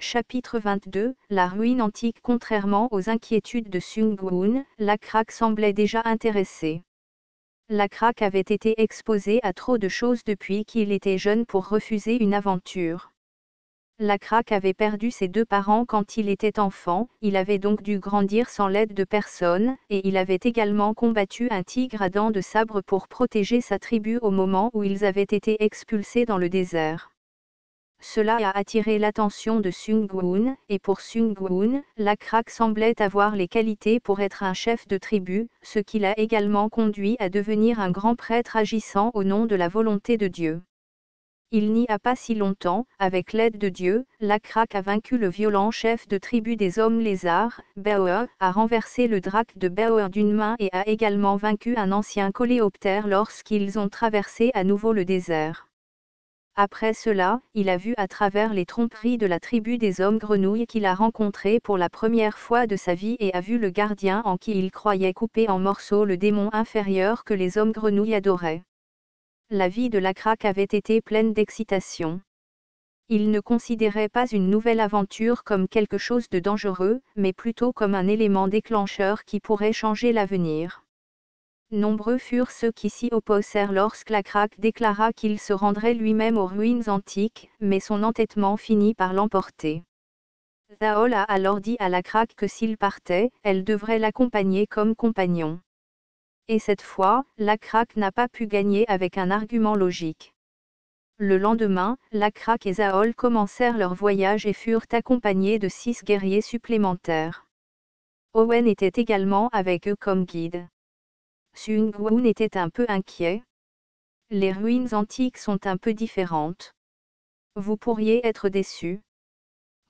Chapitre 22, la ruine antique. Contrairement aux inquiétudes de Sung Woo-un, Lakrak semblait déjà intéressé. Lakrak avait été exposé à trop de choses depuis qu'il était jeune pour refuser une aventure. Lakrak avait perdu ses deux parents quand il était enfant, il avait donc dû grandir sans l'aide de personne, et il avait également combattu un tigre à dents de sabre pour protéger sa tribu au moment où ils avaient été expulsés dans le désert. Cela a attiré l'attention de Sung Woo-un, et pour Sung Woo-un, Lakrak semblait avoir les qualités pour être un chef de tribu, ce qui l'a également conduit à devenir un grand prêtre agissant au nom de la volonté de Dieu. Il n'y a pas si longtemps, avec l'aide de Dieu, Lakrak a vaincu le violent chef de tribu des hommes lézards, Baoer, a renversé le drac de Baoer d'une main et a également vaincu un ancien coléoptère lorsqu'ils ont traversé à nouveau le désert. Après cela, il a vu à travers les tromperies de la tribu des hommes grenouilles qu'il a rencontré pour la première fois de sa vie et a vu le gardien en qui il croyait couper en morceaux le démon inférieur que les hommes grenouilles adoraient. La vie de Lakrak avait été pleine d'excitation. Il ne considérait pas une nouvelle aventure comme quelque chose de dangereux, mais plutôt comme un élément déclencheur qui pourrait changer l'avenir. Nombreux furent ceux qui s'y opposèrent lorsque Lakrak déclara qu'il se rendrait lui-même aux ruines antiques, mais son entêtement finit par l'emporter. Zaol a alors dit à Lakrak que s'il partait, elle devrait l'accompagner comme compagnon. Et cette fois, Lakrak n'a pas pu gagner avec un argument logique. Le lendemain, Lakrak et Zaol commencèrent leur voyage et furent accompagnés de 6 guerriers supplémentaires. Owen était également avec eux comme guide. Sung Woo-un était un peu inquiet. Les ruines antiques sont un peu différentes. Vous pourriez être déçu.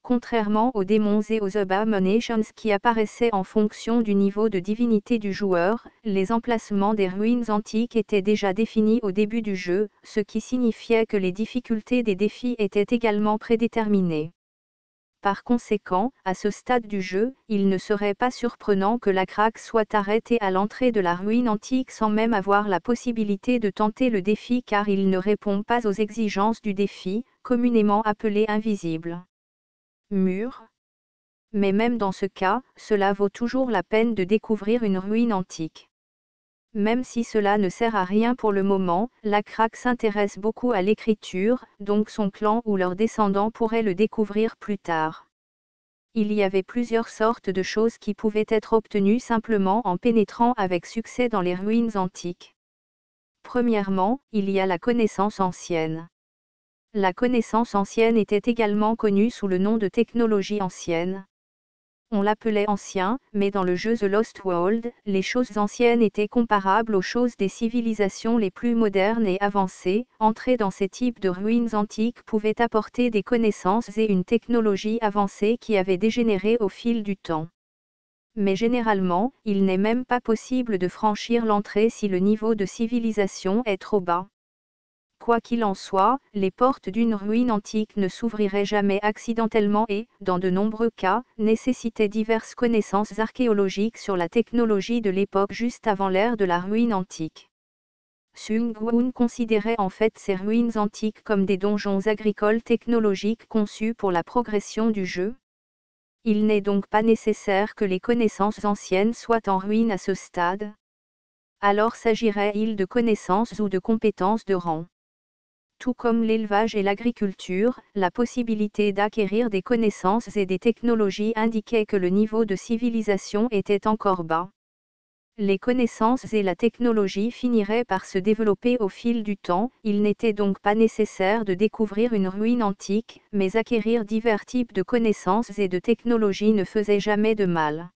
Contrairement aux démons et aux abominations qui apparaissaient en fonction du niveau de divinité du joueur, les emplacements des ruines antiques étaient déjà définis au début du jeu, ce qui signifiait que les difficultés des défis étaient également prédéterminées. Par conséquent, à ce stade du jeu, il ne serait pas surprenant que Lakrak soit arrêté à l'entrée de la ruine antique sans même avoir la possibilité de tenter le défi car il ne répond pas aux exigences du défi, communément appelé invisible. Mur. Mais même dans ce cas, cela vaut toujours la peine de découvrir une ruine antique. Même si cela ne sert à rien pour le moment, Lakrak s'intéresse beaucoup à l'écriture, donc son clan ou leurs descendants pourraient le découvrir plus tard. Il y avait plusieurs sortes de choses qui pouvaient être obtenues simplement en pénétrant avec succès dans les ruines antiques. Premièrement, il y a la connaissance ancienne. La connaissance ancienne était également connue sous le nom de technologie ancienne. On l'appelait ancien, mais dans le jeu The Lost World, les choses anciennes étaient comparables aux choses des civilisations les plus modernes et avancées. Entrer dans ces types de ruines antiques pouvait apporter des connaissances et une technologie avancée qui avait dégénéré au fil du temps. Mais généralement, il n'est même pas possible de franchir l'entrée si le niveau de civilisation est trop bas. Quoi qu'il en soit, les portes d'une ruine antique ne s'ouvriraient jamais accidentellement et, dans de nombreux cas, nécessitaient diverses connaissances archéologiques sur la technologie de l'époque juste avant l'ère de la ruine antique. Sung Woo-un considérait en fait ces ruines antiques comme des donjons agricoles technologiques conçus pour la progression du jeu. Il n'est donc pas nécessaire que les connaissances anciennes soient en ruine à ce stade. Alors s'agirait-il de connaissances ou de compétences de rang. Tout comme l'élevage et l'agriculture, la possibilité d'acquérir des connaissances et des technologies indiquait que le niveau de civilisation était encore bas. Les connaissances et la technologie finiraient par se développer au fil du temps, il n'était donc pas nécessaire de découvrir une ruine antique, mais acquérir divers types de connaissances et de technologies ne faisait jamais de mal.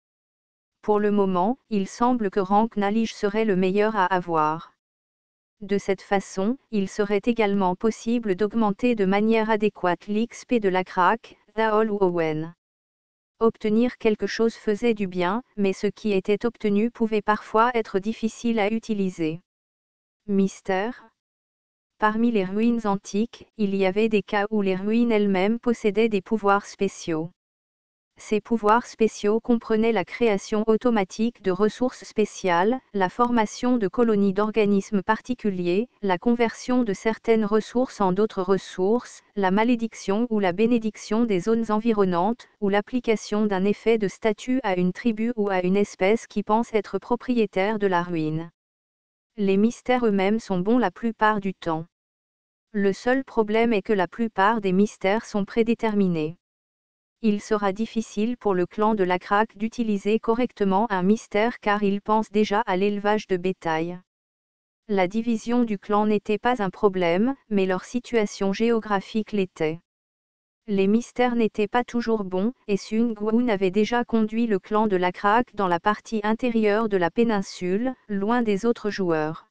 Pour le moment, il semble que Rank Knowledge serait le meilleur à avoir. De cette façon, il serait également possible d'augmenter de manière adéquate l'XP de Lakrak, Zaol ou Owen. Obtenir quelque chose faisait du bien, mais ce qui était obtenu pouvait parfois être difficile à utiliser. Mystère. Parmi les ruines antiques, il y avait des cas où les ruines elles-mêmes possédaient des pouvoirs spéciaux. Ses pouvoirs spéciaux comprenaient la création automatique de ressources spéciales, la formation de colonies d'organismes particuliers, la conversion de certaines ressources en d'autres ressources, la malédiction ou la bénédiction des zones environnantes, ou l'application d'un effet de statut à une tribu ou à une espèce qui pense être propriétaire de la ruine. Les mystères eux-mêmes sont bons la plupart du temps. Le seul problème est que la plupart des mystères sont prédéterminés. Il sera difficile pour le clan de la Craque d'utiliser correctement un mystère car il pense déjà à l'élevage de bétail. La division du clan n'était pas un problème, mais leur situation géographique l'était. Les mystères n'étaient pas toujours bons, et Sun Guun avait déjà conduit le clan de la Craque dans la partie intérieure de la péninsule, loin des autres joueurs.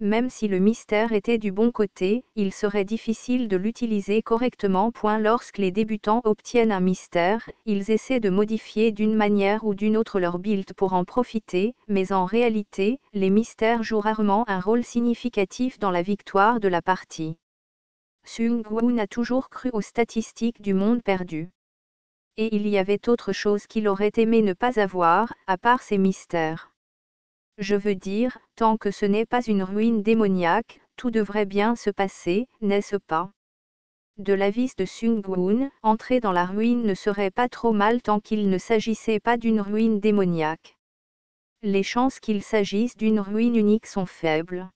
Même si le mystère était du bon côté, il serait difficile de l'utiliser correctement. Lorsque les débutants obtiennent un mystère, ils essaient de modifier d'une manière ou d'une autre leur build pour en profiter, mais en réalité, les mystères jouent rarement un rôle significatif dans la victoire de la partie. Sun Guun a toujours cru aux statistiques du monde perdu. Et il y avait autre chose qu'il aurait aimé ne pas avoir, à part ces mystères. Je veux dire, tant que ce n'est pas une ruine démoniaque, tout devrait bien se passer, n'est-ce pas? De l'avis de Sun Guun, entrer dans la ruine ne serait pas trop mal tant qu'il ne s'agissait pas d'une ruine démoniaque. Les chances qu'il s'agisse d'une ruine unique sont faibles.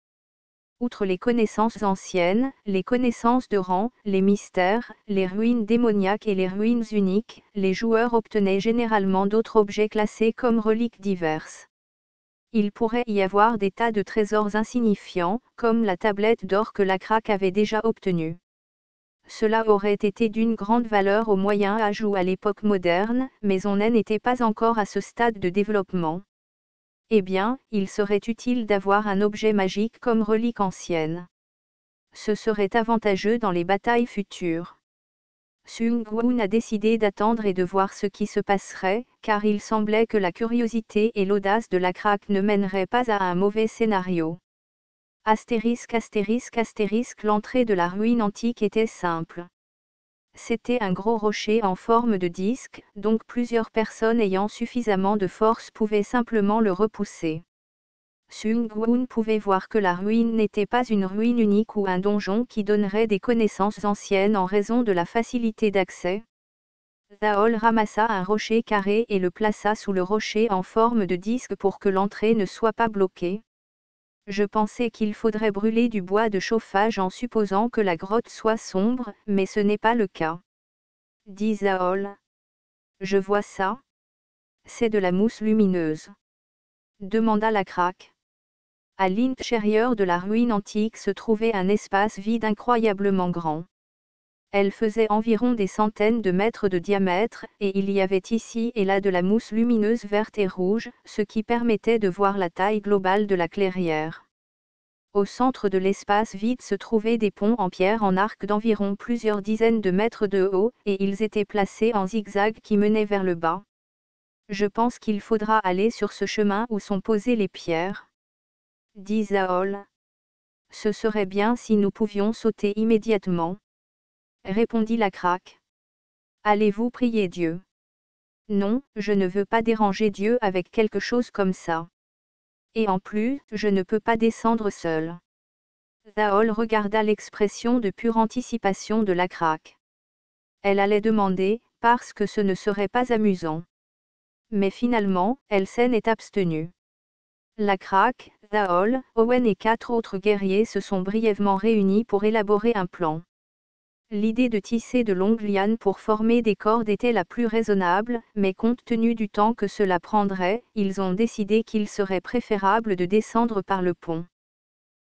Outre les connaissances anciennes, les connaissances de rang, les mystères, les ruines démoniaques et les ruines uniques, les joueurs obtenaient généralement d'autres objets classés comme reliques diverses. Il pourrait y avoir des tas de trésors insignifiants, comme la tablette d'or que la Craque avait déjà obtenue. Cela aurait été d'une grande valeur au Moyen Âge ou à l'époque moderne, mais on n'était pas encore à ce stade de développement. Eh bien, il serait utile d'avoir un objet magique comme relique ancienne. Ce serait avantageux dans les batailles futures. Sun Guun a décidé d'attendre et de voir ce qui se passerait, car il semblait que la curiosité et l'audace de la Craque ne mèneraient pas à un mauvais scénario. L'entrée de la ruine antique était simple. C'était un gros rocher en forme de disque, donc plusieurs personnes ayant suffisamment de force pouvaient simplement le repousser. Sun Guun pouvait voir que la ruine n'était pas une ruine unique ou un donjon qui donnerait des connaissances anciennes en raison de la facilité d'accès. Zaol ramassa un rocher carré et le plaça sous le rocher en forme de disque pour que l'entrée ne soit pas bloquée. Je pensais qu'il faudrait brûler du bois de chauffage en supposant que la grotte soit sombre, mais ce n'est pas le cas. Dit Zaol. Je vois ça. C'est de la mousse lumineuse. Demanda la Craque. À l'intérieur de la ruine antique se trouvait un espace vide incroyablement grand. Elle faisait environ des centaines de mètres de diamètre, et il y avait ici et là de la mousse lumineuse verte et rouge, ce qui permettait de voir la taille globale de la clairière. Au centre de l'espace vide se trouvaient des ponts en pierre en arc d'environ plusieurs dizaines de mètres de haut, et ils étaient placés en zigzag qui menaient vers le bas. Je pense qu'il faudra aller sur ce chemin où sont posées les pierres. Dit Zaol. Ce serait bien si nous pouvions sauter immédiatement. Répondit la Craque. Allez-vous prier Dieu? Non, je ne veux pas déranger Dieu avec quelque chose comme ça. Et en plus, je ne peux pas descendre seul. Zaol regarda l'expression de pure anticipation de la Craque. Elle allait demander, parce que ce ne serait pas amusant. Mais finalement, elle s'en est abstenue. La Craque, Zaol, Owen et 4 autres guerriers se sont brièvement réunis pour élaborer un plan. L'idée de tisser de longues lianes pour former des cordes était la plus raisonnable, mais compte tenu du temps que cela prendrait, ils ont décidé qu'il serait préférable de descendre par le pont.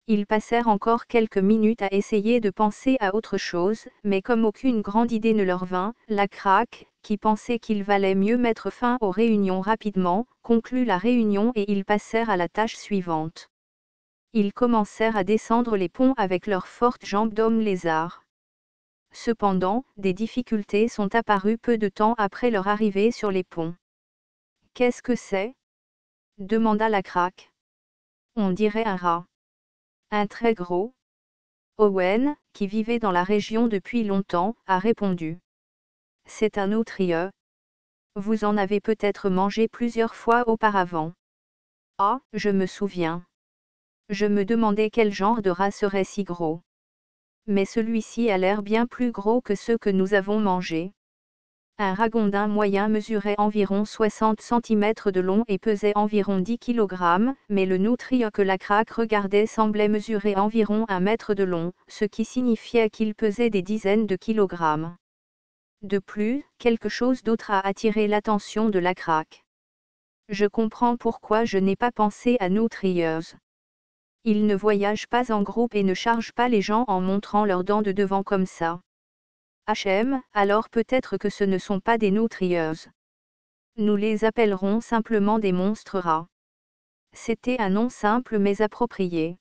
Ils passèrent encore quelques minutes à essayer de penser à autre chose, mais comme aucune grande idée ne leur vint, la Craque, qui pensait qu'il valait mieux mettre fin aux réunions rapidement, conclut la réunion et ils passèrent à la tâche suivante. Ils commencèrent à descendre les ponts avec leurs fortes jambes d'homme lézard. Cependant, des difficultés sont apparues peu de temps après leur arrivée sur les ponts. Qu'est-ce que c'est? Demanda la Craque. On dirait un rat. Un très gros. Owen, qui vivait dans la région depuis longtemps, a répondu. C'est un outrieux. Vous en avez peut-être mangé plusieurs fois auparavant. Ah, je me souviens. Je me demandais quel genre de rat serait si gros. Mais celui-ci a l'air bien plus gros que ceux que nous avons mangés. Un ragondin moyen mesurait environ 60 cm de long et pesait environ 10 kg, mais le nutria que la craque regardait semblait mesurer environ 1 mètre de long, ce qui signifiait qu'il pesait des dizaines de kilogrammes. De plus, quelque chose d'autre a attiré l'attention de la craque. Je comprends pourquoi je n'ai pas pensé à nutrieuse. Ils ne voyagent pas en groupe et ne chargent pas les gens en montrant leurs dents de devant comme ça. Alors peut-être que ce ne sont pas des nutrieuses. Nous les appellerons simplement des monstres rats. C'était un nom simple mais approprié.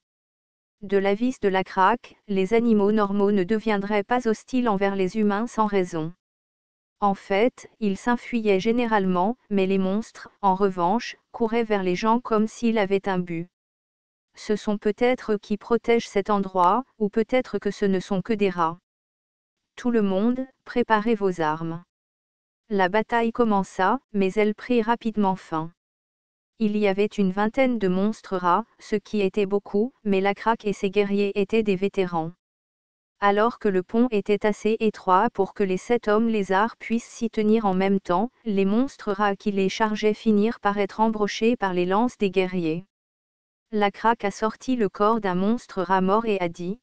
De l'avis de la craque, les animaux normaux ne deviendraient pas hostiles envers les humains sans raison. En fait, ils s'enfuyaient généralement, mais les monstres, en revanche, couraient vers les gens comme s'ils avaient un but. Ce sont peut-être eux qui protègent cet endroit, ou peut-être que ce ne sont que des rats. Tout le monde, préparez vos armes. La bataille commença, mais elle prit rapidement fin. Il y avait une vingtaine de monstres rats, ce qui était beaucoup, mais la craque et ses guerriers étaient des vétérans. Alors que le pont était assez étroit pour que les 7 hommes lézards puissent s'y tenir en même temps, les monstres rats qui les chargeaient finirent par être embrochés par les lances des guerriers. La craque a sorti le corps d'un monstre rat mort et a dit :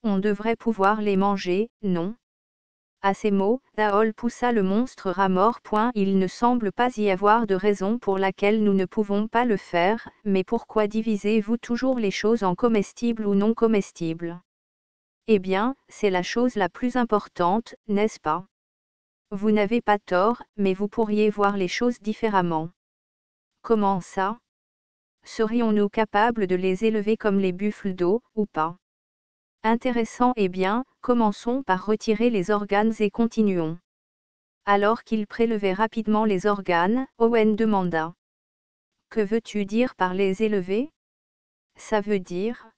on devrait pouvoir les manger, non ? À ces mots, Daol poussa le monstre rat mort. Il ne semble pas y avoir de raison pour laquelle nous ne pouvons pas le faire, mais pourquoi divisez-vous toujours les choses en comestibles ou non comestibles ? Eh bien, c'est la chose la plus importante, n'est-ce pas ? Vous n'avez pas tort, mais vous pourriez voir les choses différemment. Comment ça ? Serions-nous capables de les élever comme les buffles d'eau, ou pas ? Intéressant. Eh bien, commençons par retirer les organes et continuons. Alors qu'il prélevait rapidement les organes, Owen demanda : que veux-tu dire par les élever ? Ça veut dire...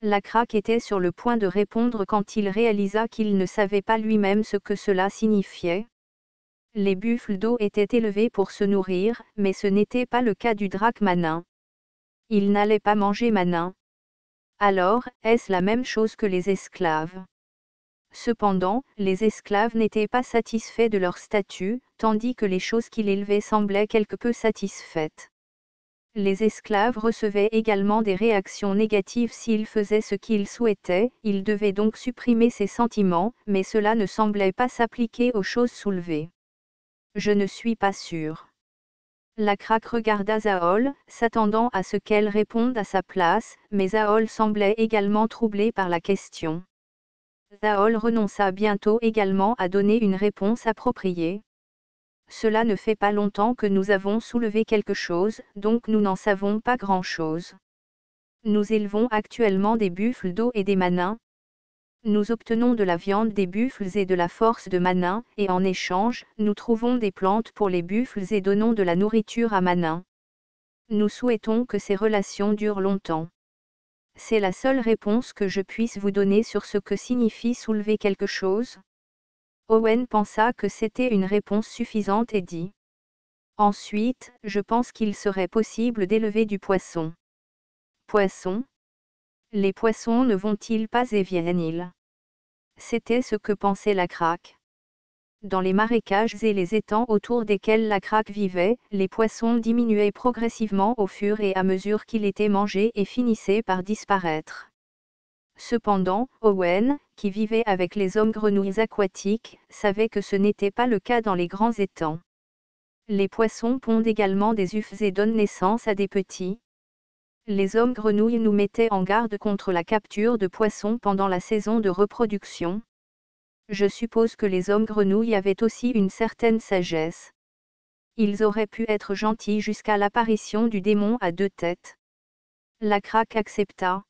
La craque était sur le point de répondre quand il réalisa qu'il ne savait pas lui-même ce que cela signifiait. Les buffles d'eau étaient élevés pour se nourrir, mais ce n'était pas le cas du drac manin. Il n'allait pas manger manin. Alors, est-ce la même chose que les esclaves ? Cependant, les esclaves n'étaient pas satisfaits de leur statut, tandis que les choses qu'il élevait semblaient quelque peu satisfaites. Les esclaves recevaient également des réactions négatives s'ils faisaient ce qu'ils souhaitaient, ils devaient donc supprimer ces sentiments, mais cela ne semblait pas s'appliquer aux choses soulevées. Je ne suis pas sûr. La craque regarda Zaol, s'attendant à ce qu'elle réponde à sa place, mais Zaol semblait également troublé par la question. Zaol renonça bientôt également à donner une réponse appropriée. Cela ne fait pas longtemps que nous avons soulevé quelque chose, donc nous n'en savons pas grand-chose. Nous élevons actuellement des buffles d'eau et des manins. Nous obtenons de la viande des buffles et de la force de manins, et en échange, nous trouvons des plantes pour les buffles et donnons de la nourriture à manins. Nous souhaitons que ces relations durent longtemps. C'est la seule réponse que je puisse vous donner sur ce que signifie soulever quelque chose. Owen pensa que c'était une réponse suffisante et dit : ensuite, je pense qu'il serait possible d'élever du poisson. Poisson ? Les poissons ne vont-ils pas et viennent-ils ? C'était ce que pensait la craque. Dans les marécages et les étangs autour desquels la craque vivait, les poissons diminuaient progressivement au fur et à mesure qu'ils étaient mangés et finissaient par disparaître. Cependant, Owen, qui vivait avec les hommes grenouilles aquatiques, savait que ce n'était pas le cas dans les grands étangs. Les poissons pondent également des œufs et donnent naissance à des petits. Les hommes grenouilles nous mettaient en garde contre la capture de poissons pendant la saison de reproduction. Je suppose que les hommes grenouilles avaient aussi une certaine sagesse. Ils auraient pu être gentils jusqu'à l'apparition du démon à 2 têtes. La craque accepta.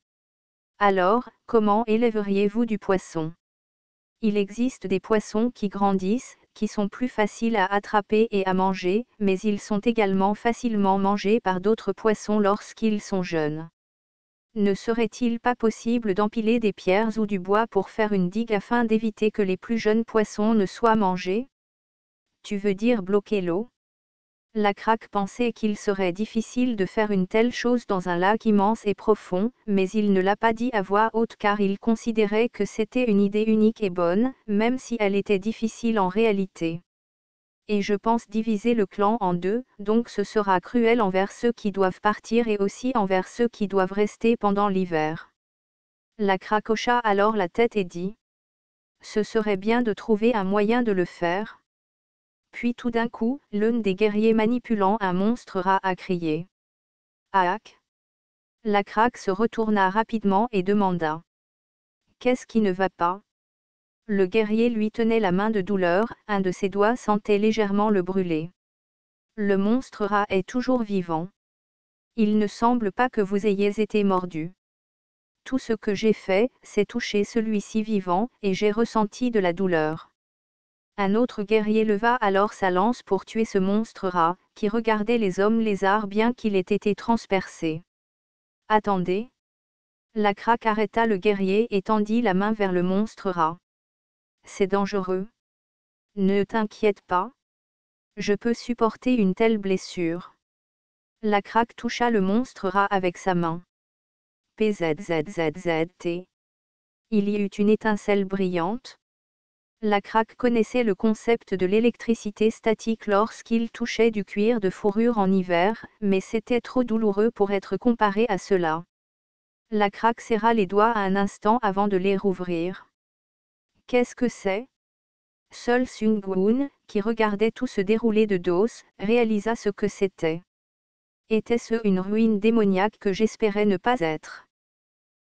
Alors, comment élèveriez-vous du poisson ? Il existe des poissons qui grandissent, qui sont plus faciles à attraper et à manger, mais ils sont également facilement mangés par d'autres poissons lorsqu'ils sont jeunes. Ne serait-il pas possible d'empiler des pierres ou du bois pour faire une digue afin d'éviter que les plus jeunes poissons ne soient mangés ? tu veux dire bloquer l'eau? La Craque pensait qu'il serait difficile de faire une telle chose dans un lac immense et profond, mais il ne l'a pas dit à voix haute car il considérait que c'était une idée unique et bonne, même si elle était difficile en réalité. Et je pense diviser le clan en deux, donc ce sera cruel envers ceux qui doivent partir et aussi envers ceux qui doivent rester pendant l'hiver. La Craque hocha alors la tête et dit: ce serait bien de trouver un moyen de le faire. Puis tout d'un coup, l'un des guerriers manipulant un monstre rat a crié: Aak! La Craque se retourna rapidement et demanda: qu'est-ce qui ne va pas? Le guerrier lui tenait la main de douleur, un de ses doigts sentait légèrement le brûler. Le monstre rat est toujours vivant. Il ne semble pas que vous ayez été mordu. Tout ce que j'ai fait, c'est toucher celui-ci vivant, et j'ai ressenti de la douleur. Un autre guerrier leva alors sa lance pour tuer ce monstre rat, qui regardait les hommes lézards bien qu'il ait été transpercé. Attendez! La Craque arrêta le guerrier et tendit la main vers le monstre rat. C'est dangereux. Ne t'inquiète pas. Je peux supporter une telle blessure. La Craque toucha le monstre rat avec sa main. PZZZZT. Il y eut une étincelle brillante. La Craque connaissait le concept de l'électricité statique lorsqu'il touchait du cuir de fourrure en hiver, mais c'était trop douloureux pour être comparé à cela. La Craque serra les doigts un instant avant de les rouvrir. Qu'est-ce que c'est? Seul Sung Woon, qui regardait tout se dérouler de dos, réalisa ce que c'était. Était-ce une ruine démoniaque que j'espérais ne pas être?